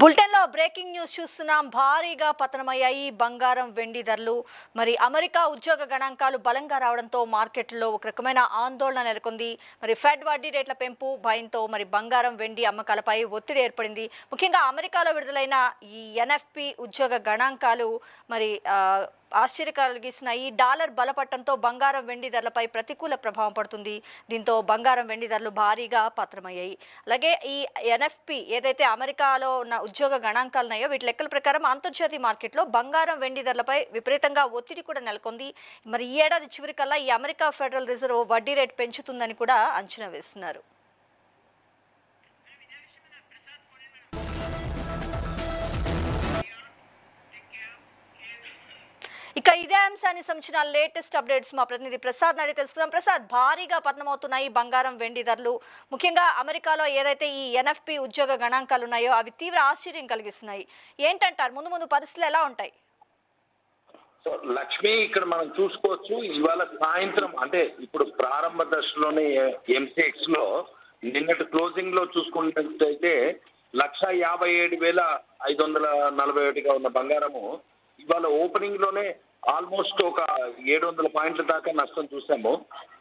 బులెటిన్లో breaking news చూస్తున్నాం. భారీగా పతనమయ్యాయి బంగారం వెండి ధరలు. మరి అమెరికా ఉద్యోగ గణాంకాలు బలంగా రావడంతో మార్కెట్లో ఒక రకమైన ఆందోళన నెలకొంది. మరి ఫెడ్ వడ్డీ రేట్ల పెంపు భయంతో మరి బంగారం వెండి అమ్మకాలపై ఒత్తిడి ఏర్పడింది. ముఖ్యంగా అమెరికాలో విడుదలైన ఈ ఎన్ఎఫ్పి ఉద్యోగ గణాంకాలు మరి ఆశ్చర్య కలిగిస్తున్నాయి. డాలర్ బలపడటంతో బంగారం వెండి ధరలపై ప్రతికూల ప్రభావం పడుతుంది. దీంతో బంగారం వెండి ధరలు భారీగా పతనమయ్యాయి. అలాగే ఈ ఎన్ఎఫ్పి ఏదైతే అమెరికాలో ఉన్న ఉద్యోగ గణాంకాలు ఉన్నాయో వీటి లెక్కల ప్రకారం అంతర్జాతీయ మార్కెట్లో బంగారం వెండి ధరలపై విపరీతంగా ఒత్తిడి కూడా నెలకొంది. మరి ఈ ఏడాది చివరికల్లా ఈ అమెరికా ఫెడరల్ రిజర్వ్ వడ్డీ రేటు పెంచుతుందని కూడా అంచనా వేస్తున్నారు. ఇక ఇదే అంశాన్ని సంబంధించిన లేటెస్ట్ అప్డేట్స్ మా ప్రతినిధి ప్రసాద్ నాడి తెలుసుకుందాం. ప్రసాద్, భారీగా పతనమవుతున్నాయి బంగారం వెండి ధరలు. ముఖ్యంగా అమెరికాలో ఏదైతే ఈ ఎన్ఎఫ్పి ఉద్యోగ గణాంకాలు ఉన్నాయో అవి తీవ్ర ఆశ్చర్యం కలిగిస్తున్నాయి. ఏంటంటారు, ముందు ముందు పరిస్థితులు ఎలా ఉంటాయి? సో లక్ష్మి, ఇక్కడ మనం చూసుకోవచ్చు ఇవాళ సాయంత్రం అంటే ఇప్పుడు ప్రారంభ దశలోనే ఎంసీఎక్స్ లో నిన్నటి క్లోజింగ్ లో చూసుకున్నట్టయితే 1,57,541గా ఉన్న బంగారము ఇవాళ ఓపెనింగ్ లోనే ఆల్మోస్ట్ ఒక 700 పాయింట్ల దాకా నష్టం చూసాము.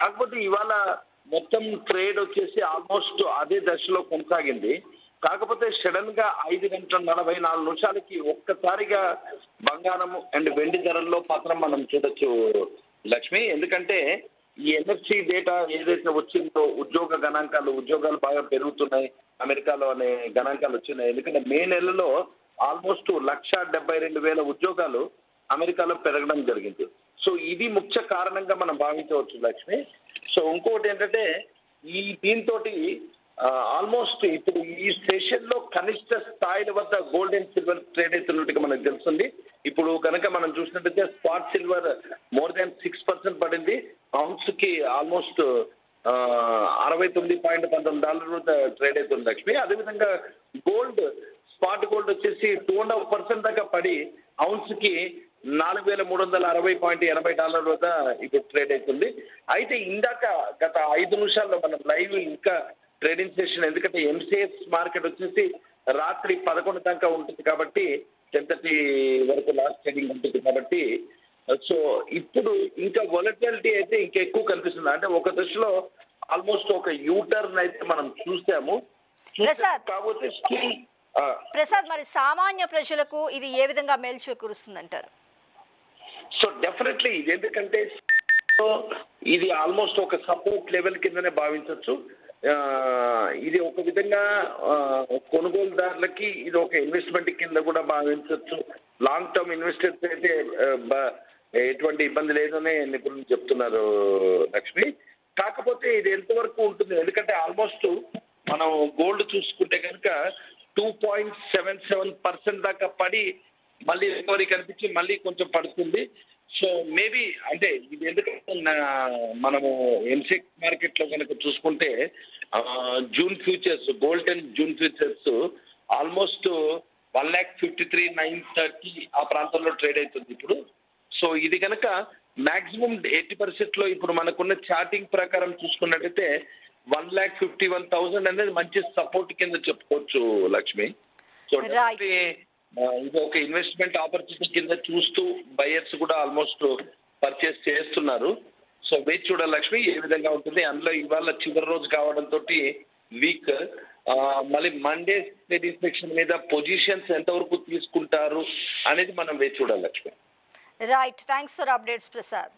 కాకపోతే ఇవాళ మొత్తం ట్రేడ్ వచ్చేసి ఆల్మోస్ట్ అదే దశలో కొనసాగింది. కాకపోతే సడన్ గా 5:44 ఒక్కసారిగా బంగారం అండ్ వెండి ధరల్లో మాత్రం మనం చూడొచ్చు లక్ష్మి. ఎందుకంటే ఈ ఎన్ఎఫ్సి డేటా ఏదైతే వచ్చిందో ఉద్యోగాలు బాగా పెరుగుతున్నాయి అమెరికాలో అనే గణాంకాలు వచ్చినాయి. ఎందుకంటే మే నెలలో ఆల్మోస్ట్ 1,72,000 ఉద్యోగాలు అమెరికాలో పెరగడం జరిగింది. సో ఇది ముఖ్య కారణంగా మనం భావించవచ్చు లక్ష్మి. సో ఇంకొకటి ఏంటంటే దీంతో ఆల్మోస్ట్ ఇప్పుడు ఈ సెషన్ లో కనిష్ట స్థాయిల వద్ద గోల్డ్ అండ్ సిల్వర్ ట్రేడ్ అవుతున్నట్టుగా మనకు తెలుస్తుంది. ఇప్పుడు కనుక మనం చూసినట్టయితే స్పాట్ సిల్వర్ మోర్ దాన్ 6% పడింది. ఔన్స్ కి ఆల్మోస్ట్ $69.19 ట్రేడ్ అవుతుంది లక్ష్మి. అదేవిధంగా స్పాట్ గోల్డ్ వచ్చేసి 2.5% దాకా పడి ఔన్స్ కి $4,360.80 వద్ద ఇప్పుడు ట్రేడ్ అవుతుంది. అయితే ఇందాక గత 5 నిమిషాల్లో మనం లైవ్ ఇంకా ట్రేడింగ్ సెషన్, ఎందుకంటే ఎంసీఎక్స్ మార్కెట్ వచ్చేసి రాత్రి 11 దాకా ఉంటుంది కాబట్టి 10:30 వరకు లాస్ట్ ట్రేడింగ్ ఉంటుంది కాబట్టి సో ఇప్పుడు ఇంకా వొలటిలిటీ అయితే ఇంకా ఎక్కువ కనిపిస్తుంది. అంటే ఒక దశలో ఆల్మోస్ట్ ఒక యూటర్న్ అయితే మనం చూసాము. కాకపోతే ప్రసాద్, మరి సామాన్య ప్రజలకు ఇది ఏ విధంగా మేలు చేకూరుస్తుంది అంటారు? సో డెఫినెట్లీ ఇది ఎందుకంటే ఇది ఆల్మోస్ట్ ఒక సపోర్ట్ లెవెల్ కిందనే భావించవచ్చు. ఇది ఒక విధంగా కొనుగోలుదారులకి ఇది ఒక ఇన్వెస్ట్మెంట్ కింద కూడా భావించవచ్చు. లాంగ్ టర్మ్ ఇన్వెస్టర్స్ అయితే ఎటువంటి ఇబ్బంది లేదని నిపుణులు చెప్తున్నారు లక్ష్మి. కాకపోతే ఇది ఎంతవరకు ఉంటుంది, ఎందుకంటే ఆల్మోస్ట్ మనం గోల్డ్ చూసుకుంటే కనుక 2.77% దాకా పడి మళ్ళీ రికవరీ కనిపించి మళ్ళీ కొంచెం పడుతుంది. సో మేబీ అంటే ఇది ఎందుకంటే మనము ఎంసెక్స్ మార్కెట్ లో కనుక చూసుకుంటే June futures gold and June futures almost 1,53,930 ఆ ప్రాంతంలో ట్రేడ్ అవుతుంది ఇప్పుడు. సో ఇది కనుక మాక్సిమం 80% లో ఇప్పుడు మనకున్న చార్టింగ్ ప్రకారం చూసుకున్నట్టయితే 1,51,000 అనేది మంచి సపోర్ట్ కింద చెప్పుకోవచ్చు లక్ష్మి. సో ఇది ఒక ఇన్వెస్ట్మెంట్ ఆపర్చునిటీ కింద చూస్తూ బయర్స్ కూడా ఆల్మోస్ట్ పర్చేస్ చేస్తున్నారు. సో వేచి చూడాలి లక్ష్మి ఏ విధంగా ఉంటుంది. అందులో ఇవాళ చివరి రోజు కావడంతో వీక్ మళ్ళీ మండే ట్రేడింగ్ సెక్షన్ మీద పొజిషన్స్ ఎంతవరకు తీసుకుంటారు అనేది మనం వేచి చూడాలి Lakshmi. Right, thanks for updates Prasad.